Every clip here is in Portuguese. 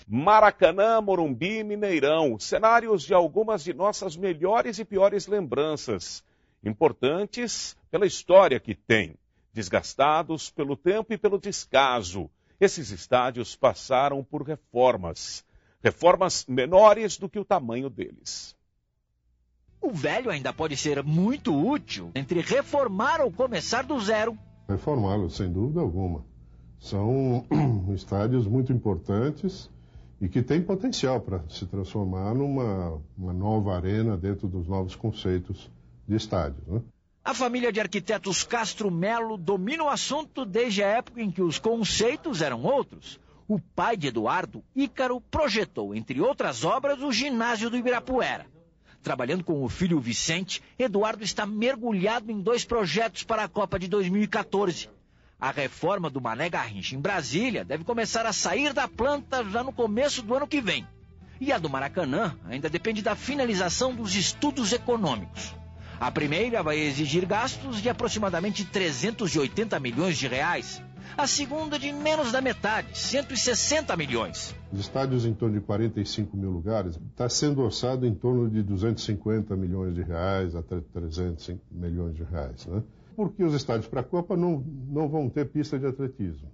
Maracanã, Morumbi e Mineirão, cenários de algumas de nossas melhores e piores lembranças, importantes pela história que têm, desgastados pelo tempo e pelo descaso. Esses estádios passaram por reformas menores do que o tamanho deles. O velho ainda pode ser muito útil entre reformar ou começar do zero. Reformá-lo, sem dúvida alguma. São estádios muito importantes e que têm potencial para se transformar numa nova arena dentro dos novos conceitos de estádios, né? A família de arquitetos Castro Melo domina o assunto desde a época em que os conceitos eram outros. O pai de Eduardo, Ícaro, projetou, entre outras obras, o ginásio do Ibirapuera. Trabalhando com o filho Vicente, Eduardo está mergulhado em 2 projetos para a Copa de 2014. A reforma do Mané Garrincha em Brasília deve começar a sair da planta já no começo do ano que vem. E a do Maracanã ainda depende da finalização dos estudos econômicos. A primeira vai exigir gastos de aproximadamente 380 milhões de reais. A segunda de menos da metade, 160 milhões. Os estádios em torno de 45 mil lugares está sendo orçado em torno de 250 milhões de reais até 300 milhões de reais, né? Porque os estádios para a Copa não vão ter pista de atletismo.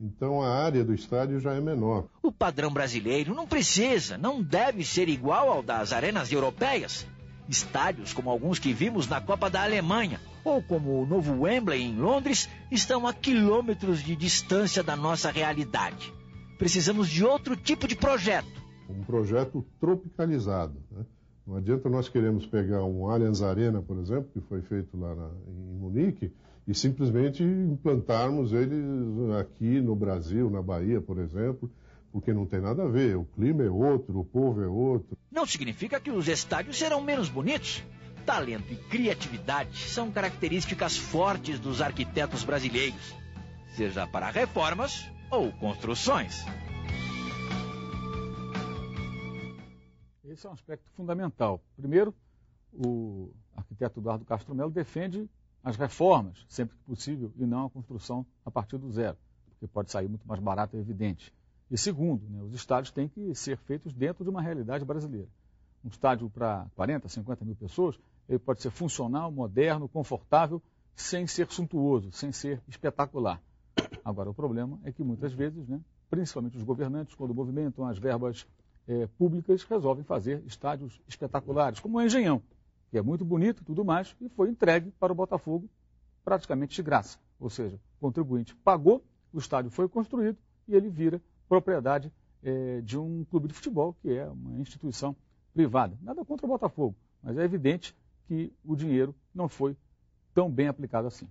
Então a área do estádio já é menor. O padrão brasileiro não deve ser igual ao das arenas europeias. Estádios como alguns que vimos na Copa da Alemanha, ou como o novo Wembley em Londres, estão a quilômetros de distância da nossa realidade. Precisamos de outro tipo de projeto. Um projeto tropicalizado, né? Não adianta nós queremos pegar um Allianz Arena, por exemplo, que foi feito lá em Munique, e simplesmente implantarmos ele aqui no Brasil, na Bahia, por exemplo, porque não tem nada a ver. O clima é outro, o povo é outro. Não significa que os estádios serão menos bonitos. Talento e criatividade são características fortes dos arquitetos brasileiros, seja para reformas ou construções. Esse é um aspecto fundamental. Primeiro, o arquiteto Eduardo Castro Melo defende as reformas, sempre que possível, e não a construção a partir do zero, porque pode sair muito mais barato, é evidente. E segundo, os estádios têm que ser feitos dentro de uma realidade brasileira. Um estádio para 40, 50 mil pessoas, ele pode ser funcional, moderno, confortável, sem ser suntuoso, sem ser espetacular. Agora, o problema é que muitas vezes, principalmente os governantes, quando movimentam as verbas públicas, resolvem fazer estádios espetaculares, como o Engenhão, que é muito bonito e tudo mais, e foi entregue para o Botafogo praticamente de graça. Ou seja, o contribuinte pagou, o estádio foi construído e ele vira propriedade de um clube de futebol, que é uma instituição privada. Nada contra o Botafogo, mas é evidente que o dinheiro não foi tão bem aplicado assim.